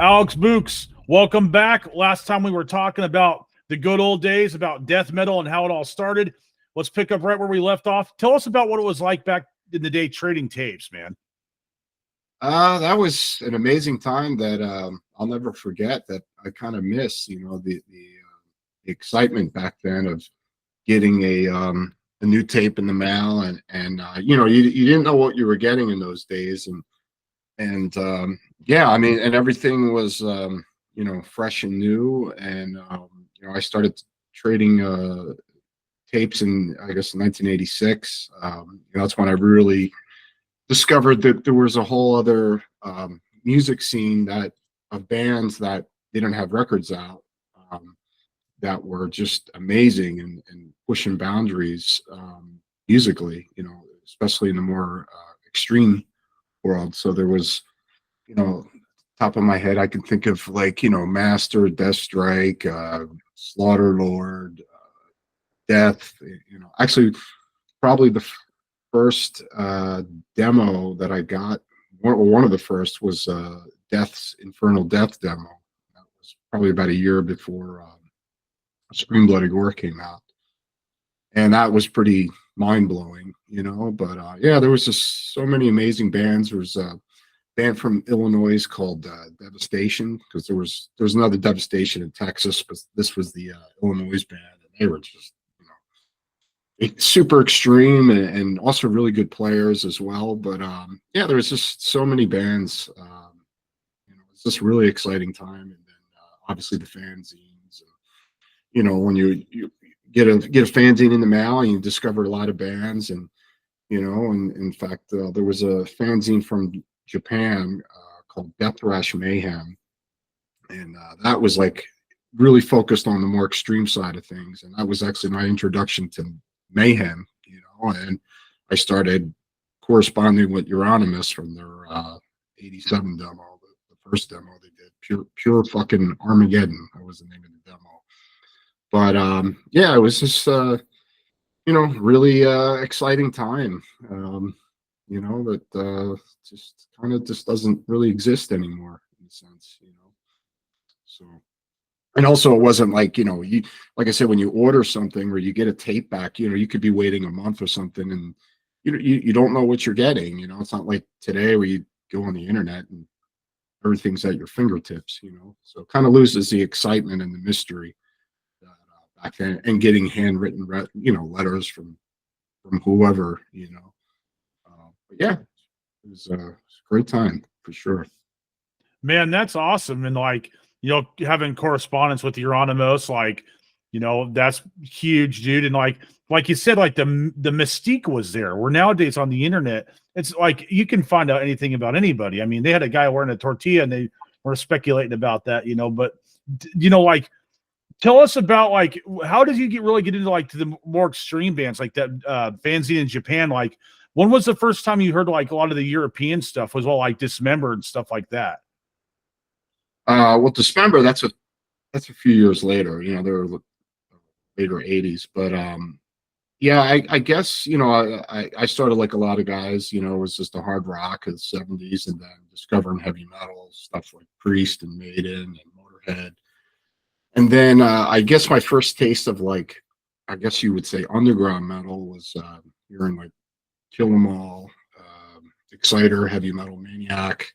Alex Bouks, welcome back. Last time we were talking about the good old days, about death metal and how it all started. Let's pick up right where we left off. Tell us about what it was like back in the day trading tapes, man. That was an amazing time that I'll never forget. That I kind of miss. The excitement back then of getting a new tape in the mail, and you didn't know what you were getting in those days, and yeah, I mean, and everything was fresh and new, and I started trading tapes in, I guess, 1986. That's when I really discovered that there was a whole other music scene that of bands that didn't have records out, that were just amazing and pushing boundaries musically, especially in the more extreme world. So there was, top of my head, I can think of Master, Death Strike, Slaughter Lord, Death. Actually, probably the first demo that I got, one of the first, was Death's Infernal Death demo. That was probably about a year before Scream Bloody Gore came out, and that was pretty mind-blowing, but yeah, there was just so many amazing bands. There was a band from Illinois called Devastation, because there was another Devastation in Texas, but this was the Illinois band, and they were just super extreme, and also really good players as well. But yeah, there was just so many bands. It's just really exciting time. And then obviously the fanzines, and when you get a fanzine in the mail, and you discover a lot of bands. And and in fact, there was a fanzine from Japan called Death Thrash Mayhem, and that was like really focused on the more extreme side of things. And that was actually my introduction to Mayhem, and I started corresponding with Euronymous from their 87 demo, the first demo they did, pure fucking Armageddon. That was the name of the demo. But yeah, it was just really exciting time. That just kind of just doesn't really exist anymore, in a sense. So. And also, it wasn't like, like I said, when you order something or you get a tape back, you could be waiting a month or something, and you don't know what you're getting. It's not like today where you go on the internet and everything's at your fingertips. So it kind of loses the excitement and the mystery back then, and getting handwritten, letters from whoever. But yeah, it was a great time for sure. Man, that's awesome. And having correspondence with Euronymous, that's huge, dude. And like you said, the mystique was there. Where nowadays on the internet, it's like you can find out anything about anybody. I mean, they had a guy wearing a tortilla, and they were speculating about that, but tell us about how did you really get into to the more extreme bands like that fanzine in Japan? When was the first time you heard a lot of the European stuff was all Dismembered and stuff like that? Well, Dismember, that's a few years later. They were later 80s. But yeah, I guess I started like a lot of guys. It was just a hard rock of the 70s, and then discovering heavy metal stuff like Priest and Maiden and Motorhead. And then I guess my first taste of I guess you would say underground metal was hearing Kill 'Em All, Exciter, Heavy Metal Maniac,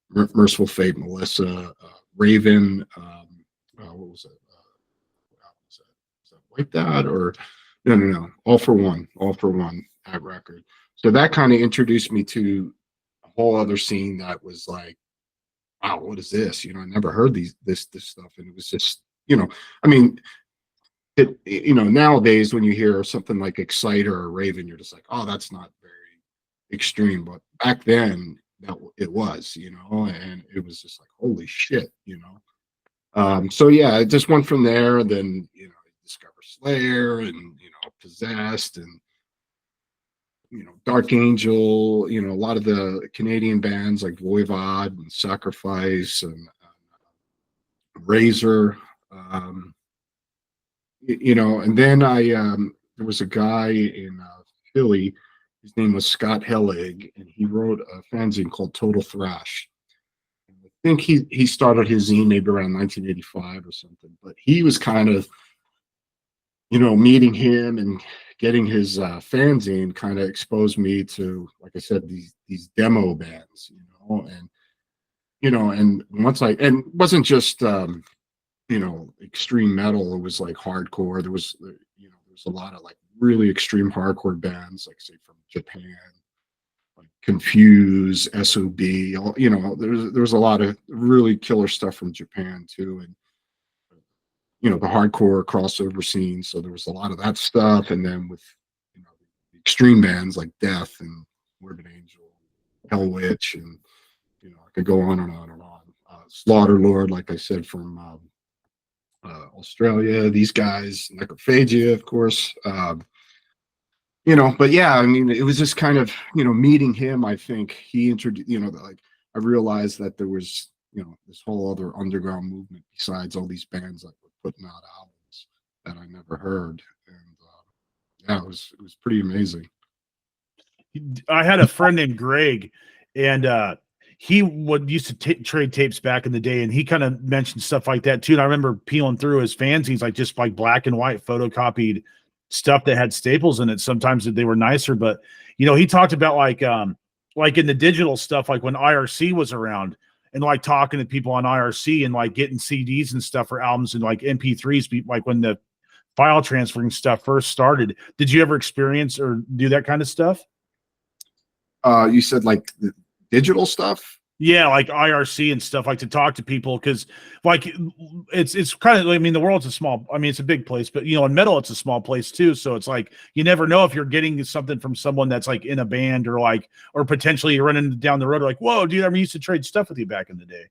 Merciful Fate, Melissa, Raven. What was it? Was that Like That, or no? All for One, that record. So that kind of introduced me to a whole other scene that was like, wow, what is this? I never heard this stuff, and it was just, I mean, nowadays when you hear something like Exciter or Raven, you're just like, oh, that's not very extreme. But back then, it was, and it was just like, holy shit. So yeah, I just went from there. Then discover Slayer, and Possessed, and Dark Angel, a lot of the Canadian bands like Voivod and Sacrifice and Razor. And then there was a guy in Philly. His name was Scott Hellig, and he wrote a fanzine called Total Thrash. And with think he started his zine maybe around 1985 or something, but he was kind of, meeting him and getting his fanzine kind of exposed me to, like I said, these demo bands, and once and it wasn't just extreme metal. It was like hardcore. There was a lot of like really extreme hardcore bands, like say from Japan, like Confuse, SOB. There was a lot of really killer stuff from Japan too, and the hardcore crossover scene. So there was a lot of that stuff, and then with the extreme bands like Death and Morbid Angel, Hell Witch, and I could go on and on and on. Slaughter Lord, like I said, from Australia. These guys, Necrophagia, of course. But yeah, I mean, it was just kind of meeting him. I think he introduced. Like I realized that there was this whole other underground movement besides all these bands that were putting out albums that I never heard, and yeah, it was pretty amazing. I had a friend named Greg, and he would used to trade tapes back in the day, and he kind of mentioned stuff like that too. And I remember peeling through his fanzines, like just like black and white photocopied stuff that had staples in it. Sometimes they were nicer, but he talked about like in the digital stuff, like when IRC was around, and like talking to people on IRC and like getting CDs and stuff for albums and like MP3s, like when the file transferring stuff first started. Did you ever experience or do that kind of stuff? You said like the digital stuff? Yeah, like IRC and stuff, like to talk to people, because like it's kind of, I mean, the world's it's a big place, but in metal it's a small place too. So it's like you never know if you're getting something from someone that's like in a band, or potentially you're running down the road like, whoa, dude, I used to trade stuff with you back in the day.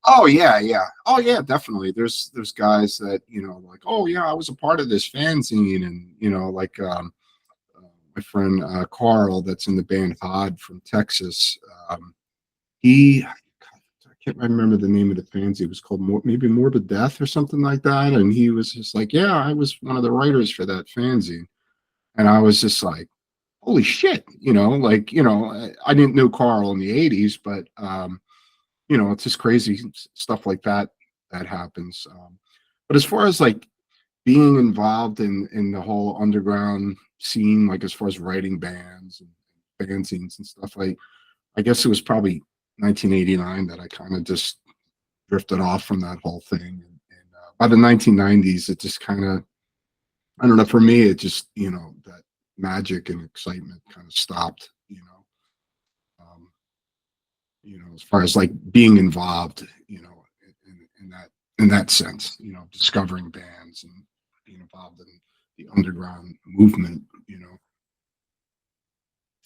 Oh yeah, yeah. Oh yeah, definitely. There's guys that like, oh yeah, I was a part of this fanzine, and like my friend Carl, that's in the band Hod from Texas. I can't remember the name of the fanzine. It was called maybe Morbid Death or something like that. And he was just like, yeah, I was one of the writers for that fanzine. And I was just like, holy shit, I didn't know Carl in the 80s, but it's just crazy stuff like that happens. But as far as like being involved in the whole underground scene, like as far as writing bands and fanzines and stuff, I guess it was probably 1989 that I kind of just drifted off from that whole thing. And by the 1990s, it just kind of, I don't know, for me, it just, that magic and excitement kind of stopped, as far as like being involved, in that sense, discovering bands and being involved in the underground movement.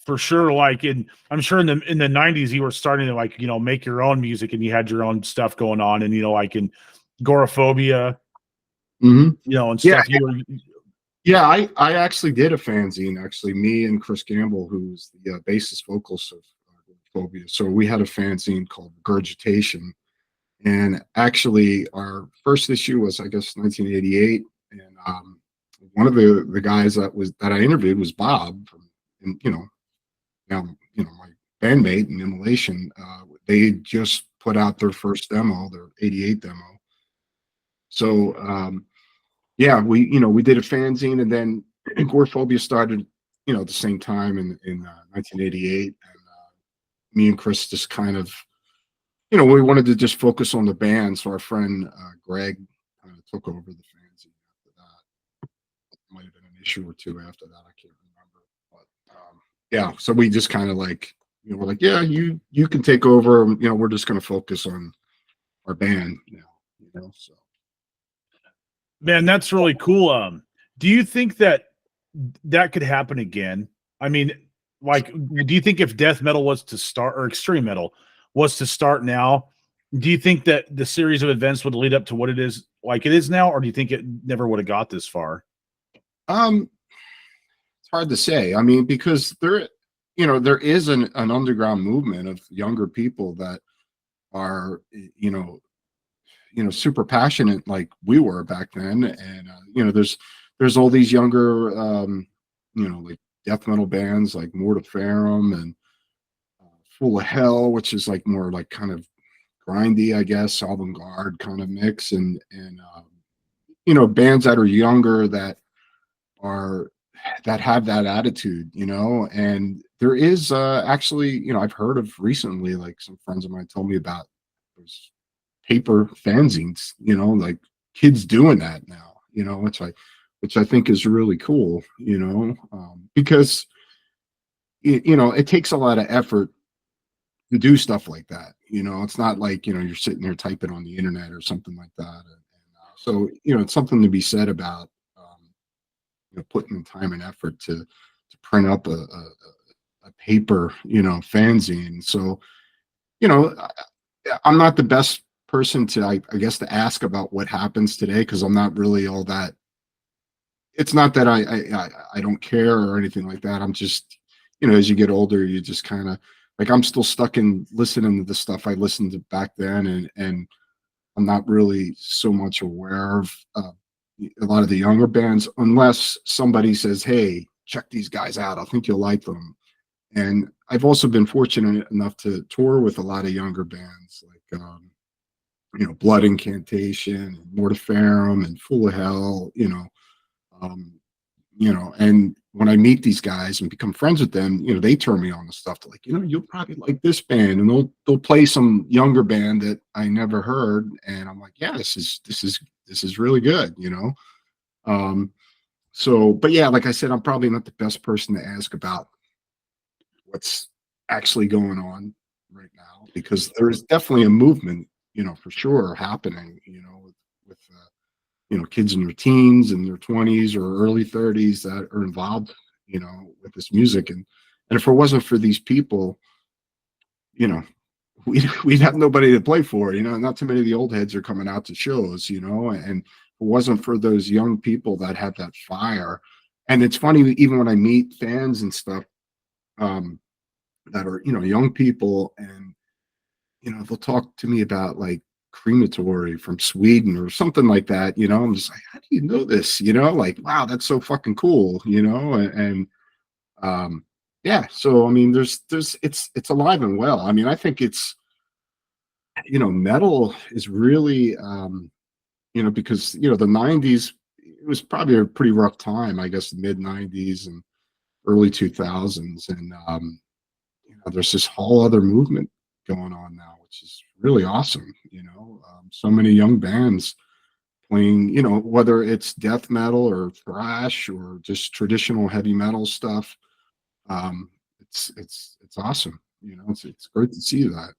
For sure. Like I'm sure in the 90s you were starting to like, make your own music, and you had your own stuff going on, and like in Gorephobia, and stuff. Yeah, I actually did a fanzine, actually, me and Chris Gamble, who's the bassist vocalist of Gorephobia. So we had a fanzine called Regurgitation, and actually our first issue was, I guess, 1988, and one of the guys that I interviewed was Bob from, and now my bandmate in Immolation. They just put out their first demo, their 88 demo. So yeah, we did a fanzine, and then Gorephobia started at the same time in 1988, and me and Chris just kind of we wanted to just focus on the band. So our friend Greg kind of took over the fanzine after that. Might have been an issue or two after that, I can't remember, but yeah, so we just kind of like we're like, yeah, you can take over, we're just going to focus on our band now, so. Man, that's really cool. Do you think that could happen again? I mean, like, do you think if death metal was to start, or extreme metal was to start now, do you think that the series of events would lead up to what it is now, or do you think it never would have got this far? It's hard to say. I mean, because there is an underground movement of younger people that are super passionate like we were back then, and there's all these younger like death metal bands like Mortiferum and Full of Hell, which is like more like kind of grindy, I guess, avant-garde kind of mix, and you know, bands that are younger are that have that attitude, you know. And there is actually, you know, I've heard of recently, like some friends of mine told me about those paper fanzines, you know, like kids doing that now, you know, which I think is really cool, you know, because you know, it takes a lot of effort to do stuff like that. You know, it's not like, you know, you're sitting there typing on the internet or something like that. So, you know, it's something to be said about, you know, putting the time and effort to print up a paper, you know, fanzine. So, you know, I'm not the best person to, I guess, to ask about what happens today because I'm not really all that. It's not that I don't care or anything like that. I'm just, you know, as you get older, you just kind of like I'm still stuck in listening to the stuff I listened to back then, and I'm not really so much aware of a lot of the younger bands unless somebody says, "Hey, check these guys out. I think you'll like them." And I've also been fortunate enough to tour with a lot of younger bands like you know, Blood Incantation, and Mortiferum, and Full of Hell. Um, you know, and when I meet these guys and become friends with them, you know, they turn me on to stuff to like, you know, you'll probably like this band, and they'll play some younger band that I never heard, and I'm like, yeah, this is really good, you know. Um, so, but yeah, like I said, I'm probably not the best person to ask about what's actually going on right now because there is definitely a movement, you know, for sure happening, you know, with you know, kids in their teens and their 20s or early 30s that are involved, you know, with this music. And if it wasn't for these people, you know, we'd have nobody to play for, you know. Not too many of the old heads are coming out to shows, you know, and if it wasn't for those young people that have that fire. And it's funny, even when I meet fans and stuff, um, that are, you know, young people, and you know, they'll talk to me about like crematory from Sweden or something like that. You know, I'm just like, how do you know this? You know, like, wow, that's so fucking cool. You know, and yeah. So I mean, there's it's alive and well. I mean, I think it's, you know, metal is really you know, because you know the '90s, it was probably a pretty rough time. I guess the mid '90s and early 2000s, and you know, there's this whole other movement going on now, which is really awesome. You know, so many young bands playing, you know, whether it's death metal or thrash or just traditional heavy metal stuff. Um, it's awesome. You know, it's great to see that.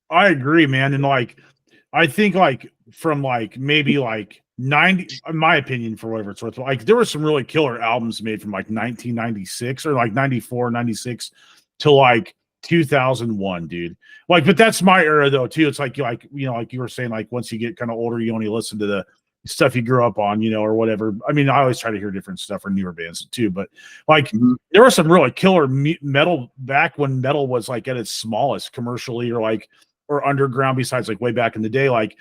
I agree, man. And like, I think like from like maybe like 90, in my opinion, for whatever it's worth, like there were some really killer albums made from like 1996 or like 94, 96 to like 2001, dude. Like, but that's my era though, too. It's like, you know, like you were saying, like once you get kind of older, you only listen to the stuff you grew up on, you know, or whatever. I mean, I always try to hear different stuff for newer bands too, but like Mhm. there was some really killer metal back when metal was like at its smallest commercially or like, or underground besides like way back in the day. Like,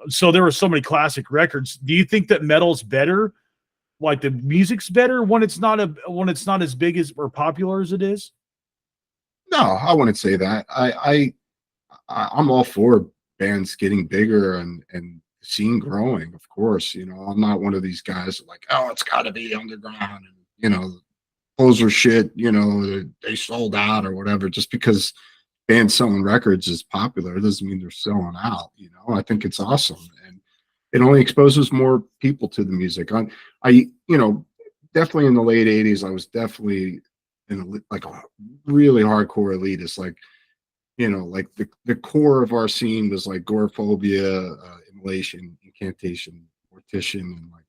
so there were so many classic records. Do you think that metal's better? Like the music's better when it's not as big as or popular as it is? No, I wouldn't say that. I'm all for bands getting bigger and scene growing. Of course, you know, I'm not one of these guys that like, oh, it's got to be underground, and you know, poser shit. You know, they sold out or whatever. Just because bands selling records is popular doesn't mean they're selling out. You know, I think it's awesome, and it only exposes more people to the music. I you know, definitely in the late '80s, I was definitely in like a really hardcore elitist. Like, you know, like the core of our scene was like Gorephobia, Immolation, Incantation, Mortician, and like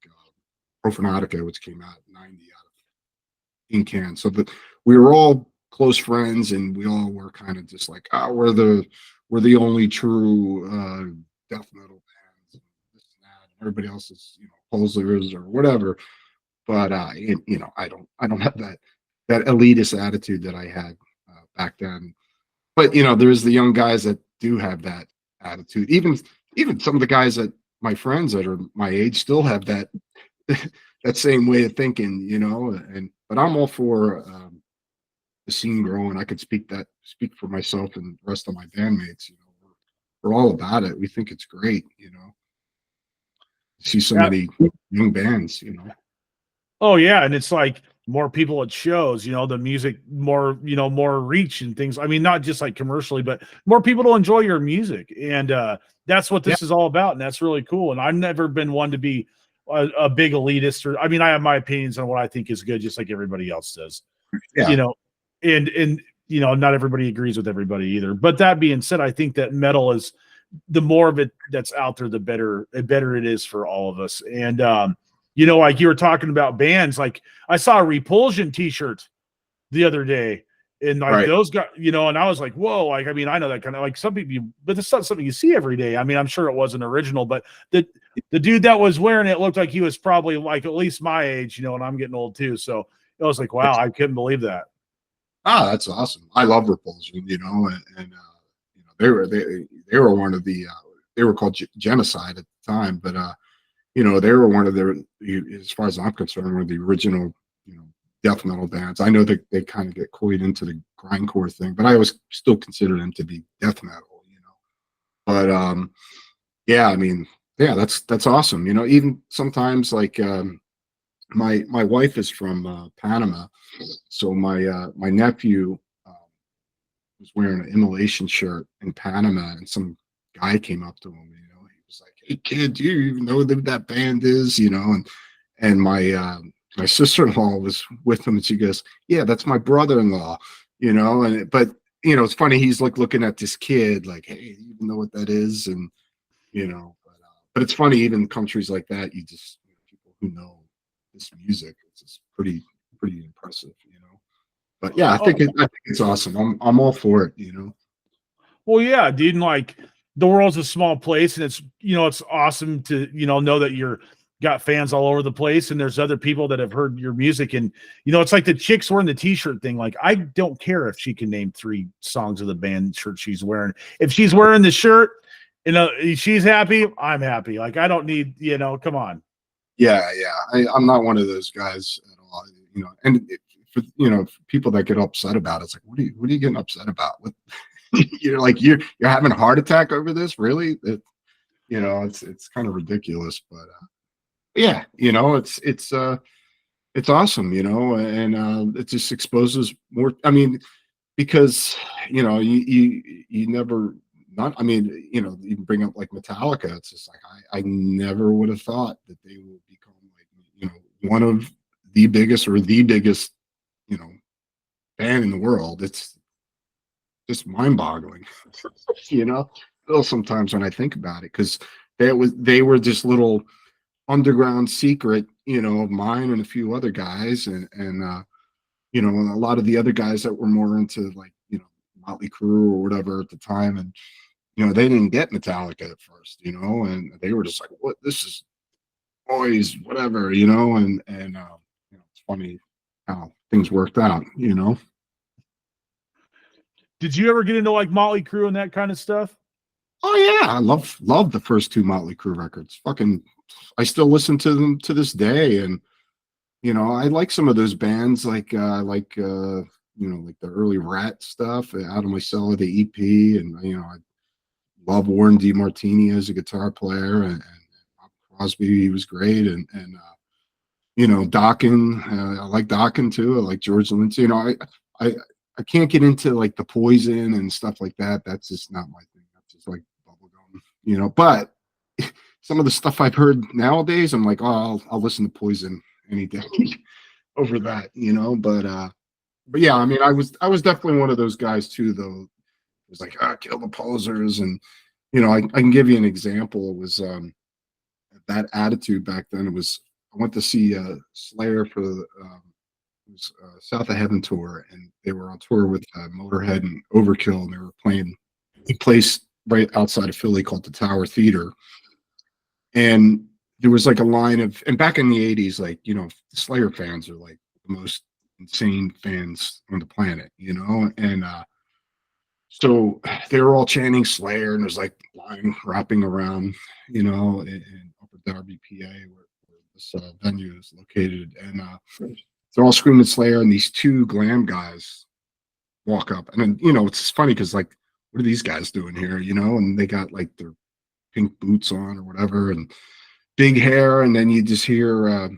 Profanatica, which came out in '90 out of Incan. So that we were all close friends, and we all were kind of just like, oh, we're the only true death metal bands, and this and that. And everybody else is, you know, posers or whatever. But you know, I don't have that elitist attitude that I had back then. But you know, there's the young guys that do have that attitude. Even some of the guys that my friends that are my age still have that that same way of thinking, you know. And but I'm all for the scene growing. I could speak for myself and the rest of my bandmates. You know, we're all about it. We think it's great, you know, see so Yeah. many young bands, you know. Oh yeah, and it's like more people at shows, the music more, more reach and things. I mean, not just like commercially, but more people to enjoy your music. And that's what Yeah, this is all about. And that's really cool. And I've never been one to be a big elitist, or I mean, I have my opinions on what I think is good, just like everybody else does. yeah, You know, and not everybody agrees with everybody either. But that being said, I think that metal is, the more of it that's out there, the better it is for all of us. And like you were talking about bands, like I saw a Repulsion t-shirt the other day, and like right. those guys, and I was like, whoa, like, I mean, I know that kind of like some people, but it's not something you see every day. I mean, I'm sure it wasn't original, but the dude that was wearing it looked like he was probably like at least my age, and I'm getting old too. So I was like, wow, I couldn't believe that. Ah, that's awesome. I love Repulsion, and they were one of the they were called Genocide at the time, but they were one of the, as far as I'm concerned, one of the original, death metal bands. I know that they kind of get coined into the grindcore thing, but I always still consider them to be death metal, But yeah, I mean, yeah, that's awesome. Even sometimes like my wife is from Panama, so my nephew was wearing an Immolation shirt in Panama, and some guy came up to him. He was like, "Hey kid, do you even know who that band is?" And my sister-in-law was with him, and she goes, "Yeah, that's my brother-in-law." And but it's funny. He's like looking at this kid, like, "Hey, do you even know what that is?" And but it's funny, even countries like that, you just people who know this music, it's just pretty impressive. But yeah, I think it's awesome. I'm all for it. Well, yeah, dude, and like the world's a small place, and it's awesome to know that you're got fans all over the place, and there's other people that have heard your music, and it's like the chicks wearing the t-shirt thing. Like, I don't care if she can name 3 songs of the band shirt she's wearing. If she's wearing the shirt, she's happy, I'm happy. Like, I don't need, come on. Yeah, yeah. I'm not one of those guys at all. And for people that get upset about it, it's like, what are you getting upset about? What you're like you're having a heart attack over this? Really? It's kind of ridiculous, but yeah, it's awesome, and it just exposes more. I mean, because you never not. I mean, you can bring up like Metallica. It's just like I never would have thought that they would become like one of the biggest or the biggest you know band in the world. It's just mind-boggling, you know. Still sometimes when I think about it, because they were this little underground secret, of mine and a few other guys, and a lot of the other guys that were more into like Motley Crue or whatever at the time, and they didn't get Metallica at first, and they were just like, "What? This is boys, whatever," it's funny how things worked out. Did you ever get into like Motley Crue and that kind of stuff? Oh yeah, I love the first 2 Motley Crue records. Fucking, I still listen to them to this day, and I like some of those bands, like like the early Rat stuff, Out of My Cellar, the EP, and I love Warren DeMartini as a guitar player, and Bob Crosby, he was great, and Dokken, I like Dokken too. I like George Lindsay. I I can't get into like the Poison and stuff like that. That's just not my thing. That's just like bubblegum. But some of the stuff I've heard nowadays, I'm like, oh, I'll listen to Poison any day over that. But yeah, I mean, I was definitely one of those guys too, though. It was like, kill the posers, and I can give you an example. It was that attitude back then. It was, I went to see Slayer for the it was South of Heaven tour, and they were on tour with Motorhead and Overkill, and they were playing a place right outside of Philly called the Tower Theater. And there was like a line of, and back in the 80s, like, Slayer fans are like the most insane fans on the planet. And so they were all chanting Slayer, and there's like line wrapping around, in Upper Darby, PA, where this venue is located. And they're all screaming Slayer, and these 2 glam guys walk up. And then, it's funny because like what are these guys doing here? You know, and they got like their pink boots on or whatever, and big hair, and then you just hear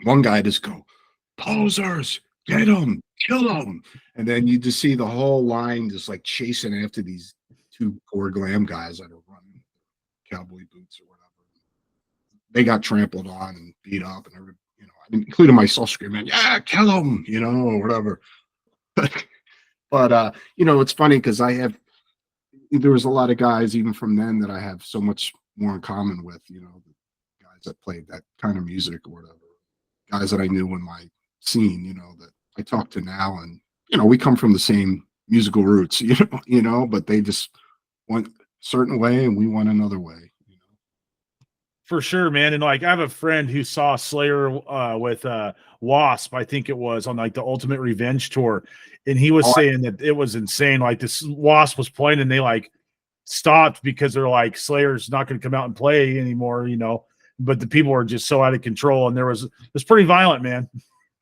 one guy just go, "Posers, get them, kill them," and then you just see the whole line just like chasing after these two poor glam guys that are running cowboy boots or whatever. They got trampled on and beat up, and every, you know, including myself screaming, "Yeah, kill them," you know, or whatever. But you know, it's funny because there was a lot of guys even from then that I have so much more in common with, you know, the guys that played that kind of music or whatever, guys that I knew in my scene, you know, that I talk to now, and you know, we come from the same musical roots, you know, but they just went a certain way and we went another way, you know. For sure, man. And like I have a friend who saw Slayer with Wasp, I think it was, on like the Ultimate Revenge tour. And he was Oh, saying that it was insane. Like this Wasp was playing and they like stopped because they're like, Slayer's not going to come out and play anymore, you know. But the people were just so out of control, and it was pretty violent, man.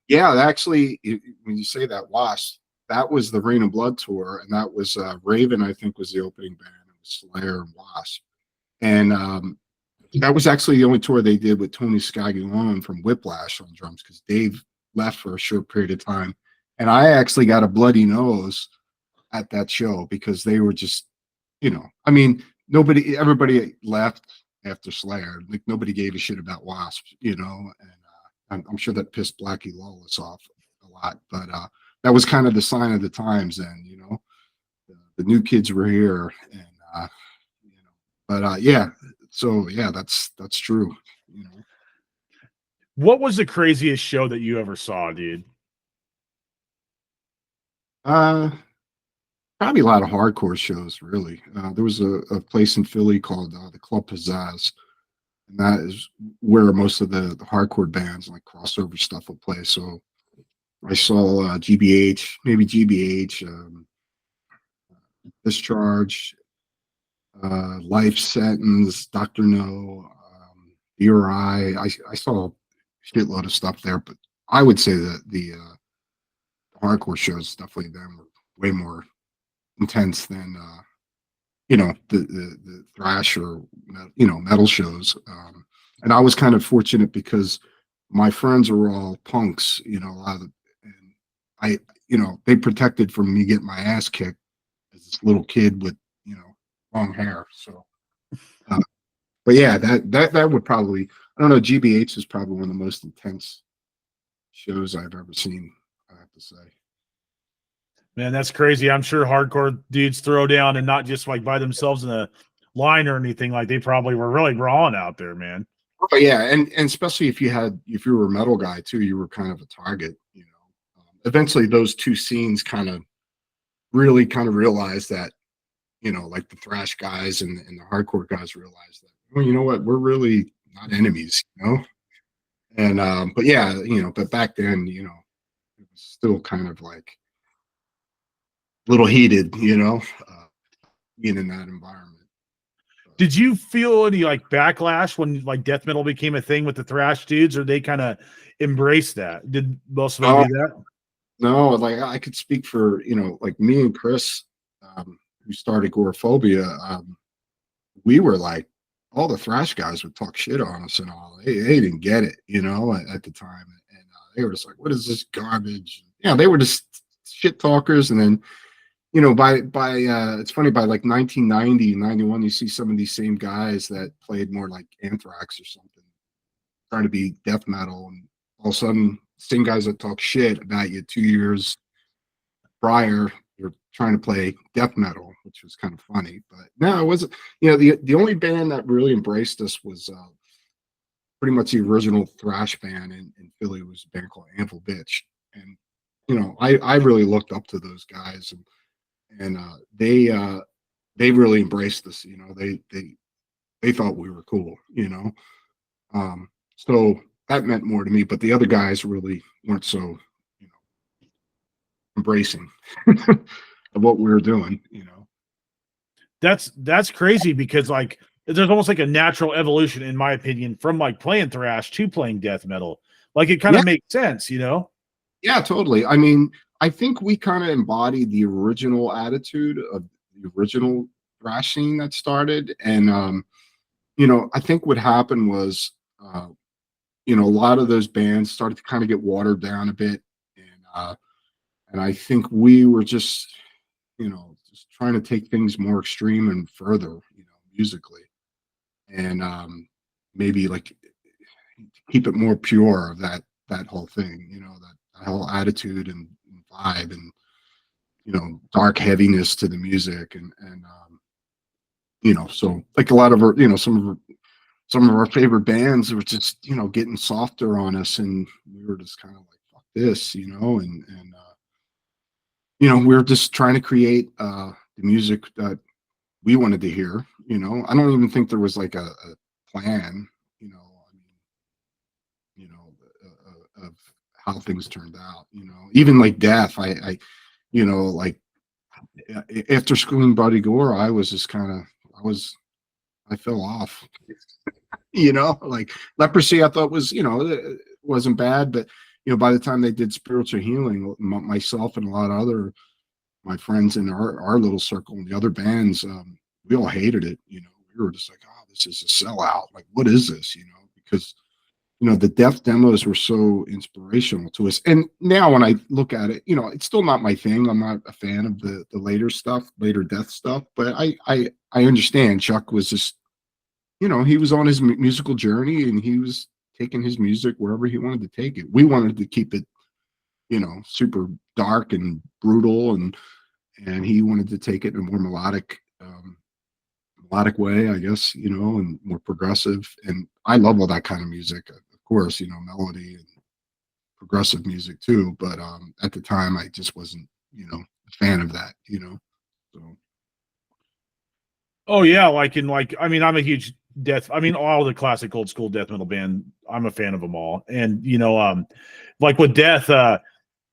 yeah, actually, when you say that, Wasp, that was the Rain of Blood tour, and that was Raven, I think, was the opening band. It was Slayer and Wasp. And that was actually the only tour they did with Tony Scaglione from Whiplash on drums, because Dave left for a short period of time. And I actually got a bloody nose at that show because they were just, you know, I mean, everybody left after Slayer. Like nobody gave a shit about Wasp, you know, and I'm sure that pissed Blackie Lawless off a lot. But that was kind of the sign of the times then, you know. The new kids were here, and you know, but yeah, so yeah, that's true, you know. What was the craziest show that you ever saw, dude? Uh, Probably a lot of hardcore shows, really. There was a place in Philly called the Club Pizzazz, and that is where most of the hardcore bands like crossover stuff will play. So I saw GBH, maybe GBH, Discharge, Life Sentence, Doctor No, DRI. I saw a shitload of stuff there, but I would say that the hardcore shows definitely them were way more intense than you know, the thrash or, you know, metal shows. And I was kind of fortunate because my friends were all punks, you know, a lot of and I, you know, they protected from me getting my ass kicked as this little kid with, you know, long hair. So uh, but yeah, that would probably, I don't know, GBH is probably one of the most intense shows I've ever seen, I have to say. Man, that's crazy. I'm sure hardcore dudes throw down and not just like by themselves in a line or anything. Like they probably were really brawling out there, man. Oh yeah, and especially if you were a metal guy too, you were kind of a target, you know. Eventually those two scenes kind of really kind of realized that, you know, like the thrash guys and the hardcore guys realized that, well, you know what, we're really not enemies, you know. And but yeah, you know, but back then, you know, it was still kind of like a little heated, you know, being in that environment. Did you feel any like backlash when like death metal became a thing with the thrash dudes, or they kind of embraced that? Did most of them No, do that? no, like I could speak for, you know, like me and Chris, who started Gorephobia. We were like, all the thrash guys would talk shit on us and all. They didn't get it, you know, at the time, and they were just like, "What is this garbage?" Yeah, they were just shit talkers. And then, you know, by it's funny, by like 1990, 91, you see some of these same guys that played more like Anthrax or something, trying to be death metal, and all of a sudden, same guys that talk shit about you 2 years prior, you're trying to play death metal, which was kind of funny. But no, it wasn't. You know, the only band that really embraced us was pretty much the original thrash band in Philly. Was a band called Anvil Bitch, and you know, I really looked up to those guys, and they really embraced us. You know, they thought we were cool. You know, so that meant more to me. But the other guys really weren't so, you know, embracing of what we were doing, you know. That's crazy because like there's almost like a natural evolution, in my opinion, from like playing thrash to playing death metal. Like it kind Yeah, of makes sense, you know? yeah, totally. I mean, I think we kind of embodied the original attitude of the original thrash scene that started. And I think what happened was, a lot of those bands started to kind of get watered down a bit, and I think we were just, just trying to take things more extreme and further, musically, and maybe like keep it more pure of that whole thing, that whole attitude and vibe, and dark heaviness to the music, and so like a lot of our, some of our favorite bands were just, getting softer on us, and we were just kind of like, fuck this, and we were just trying to create the music that we wanted to hear. I don't even think there was like a plan, I mean, of how things turned out. Even like Death, like after Screaming Bloody Gore, I was just kind of, I fell off. Like Leprosy, I thought was, it wasn't bad, but by the time they did Spiritual Healing, myself and a lot of other my friends in our little circle and the other bands, we all hated it. We were just like, oh, this is a sellout. Like, what is this? Because the Death demos were so inspirational to us. And now when I look at it, it's still not my thing. I'm not a fan of the later stuff, later Death stuff. But I understand Chuck was just, he was on his musical journey, and he was taking his music wherever he wanted to take it. We wanted to keep it, super dark and brutal, and he wanted to take it in a more melodic way, I guess, and more progressive. And I love all that kind of music, of course, melody and progressive music too. But at the time, I just wasn't, a fan of that, So. Oh yeah, I mean, I'm a huge death. I mean, all the classic old school death metal band. I'm a fan of them all, and like with Death,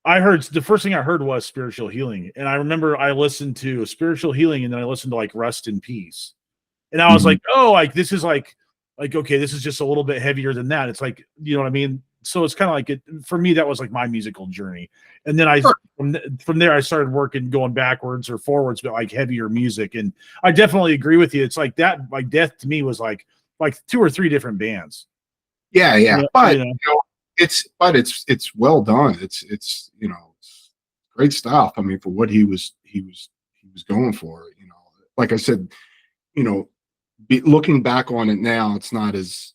I heard the first thing I heard was Spiritual Healing, and I remember I listened to Spiritual Healing, and then I listened to like Rest in Peace, and I was like, oh, like this is like okay, this is just a little bit heavier than that. It's like, you know what I mean? So it's kind of like for me, that was like my musical journey, and then from there I started working going backwards or forwards, but like heavier music. And I definitely agree with you. It's like that, like Death to me was like 2 or 3 different bands. Yeah. But it's well done. It's it's great stuff. I mean, for what he was going for. Like I said, looking back on it now, it's not as,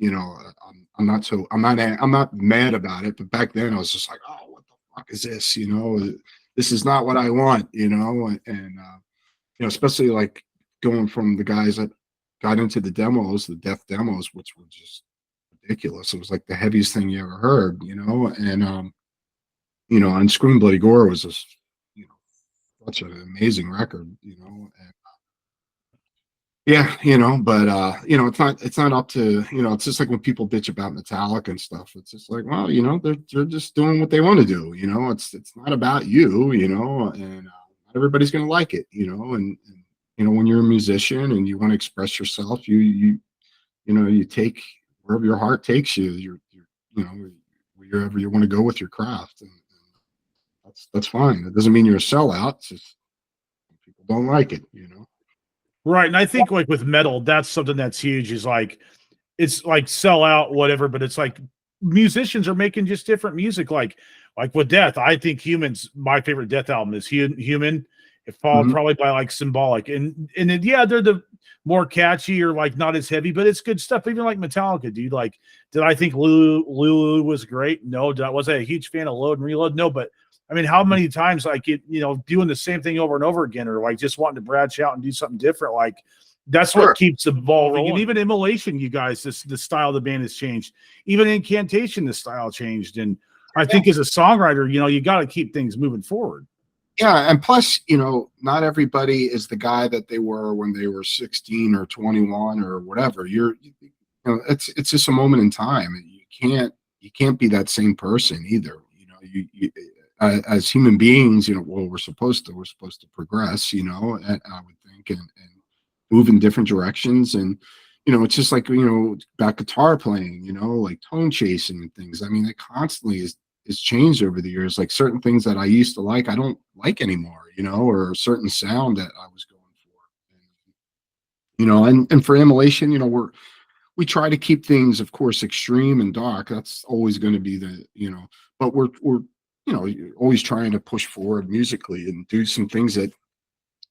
I'm not mad about it. But back then, I was just like, oh, what the fuck is this? This is not what I want. And especially like going from the guys that got into the Death demos, which were just ridiculous. It was like the heaviest thing you ever heard. And and Scream Bloody Gore was just, such an amazing record. And yeah, but it's not up to, it's just like when people bitch about Metallica and stuff. It's just like, well, they're just doing what they want to do. It's not about you, and not everybody's gonna like it, and when you're a musician and you want to express yourself, you take wherever your heart takes you. Wherever you want to go with your craft, and that's fine. It doesn't mean you're a sellout. It's just people don't like it. Right. And I think like with metal, that's something that's huge, is like it's like sell out, whatever, but it's like musicians are making just different music. Like with Death, I think Human's my favorite Death album is Human. It followed probably by like Symbolic. And then, yeah, they're the more catchy or like not as heavy, but it's good stuff. Even like Metallica, dude. Like, did I think Lulu was great? No. Was I a huge fan of Load and Reload? No, but I mean, how many times like it, doing the same thing over and over again, or like just wanting to branch out and do something different? Like that's what keeps the ball rolling. And even Immolation, you guys, the style of the band has changed. Even Incantation, the style changed. And I think as a songwriter, you got to keep things moving forward. Yeah, and plus, not everybody is the guy that they were when they were 16 or 21 or whatever. It's just a moment in time. You can't be that same person either. You as human beings, well, we're supposed to progress, and I would think, and move in different directions. And it's just like, back guitar playing, like tone chasing and things. I mean, it constantly is changed over the years. Like certain things that I used to like, I don't like anymore, or a certain sound that I was going you know, and for Immolation, you know, we try to keep things, of course, extreme and dark. That's always going to be the, you know, but we're, you know, always trying to push forward musically and do some things that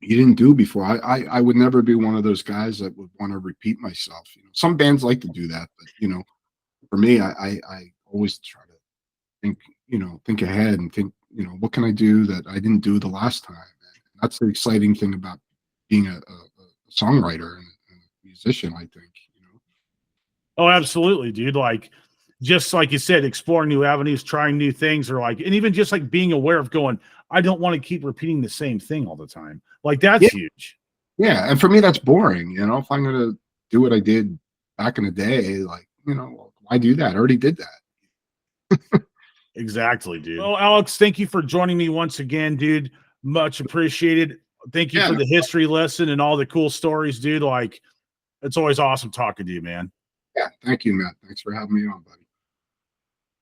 you didn't do before. I would never be one of those guys that would want to repeat myself. You know, some bands like to do that, but you know, for me, I always try to think, you know, think ahead and think, you know, what can I do that I didn't do the last time? And that's the exciting thing about being a songwriter and a musician, I think, you know. Oh, absolutely, dude. Like, just like you said, exploring new avenues, trying new things, or like, and even just like being aware of going, I don't want to keep repeating the same thing all the time. Like, that's Yeah, huge. yeah. And for me, that's boring. You know, if I'm gonna do what I did back in the day, like, you know, well, why do that? I already did that. Exactly, dude. Well, Alex, thank you for joining me once again, dude. Much appreciated. Thank you Yeah, for no, the history lesson and all the cool stories, dude. Like, it's always awesome talking to you, man. yeah. Thank you, Matt. Thanks for having me on, buddy.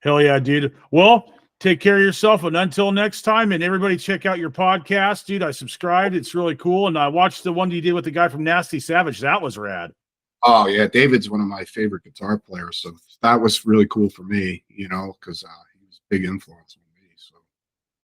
Hell yeah, dude. Well, take care of yourself. And until next time, and everybody check out your podcast, dude. I subscribed. It's really cool. And I watched the one you did with the guy from Nasty Savage. That was rad. Oh yeah, David's one of my favorite guitar players, so that was really cool for me, you know, because he was a big influence.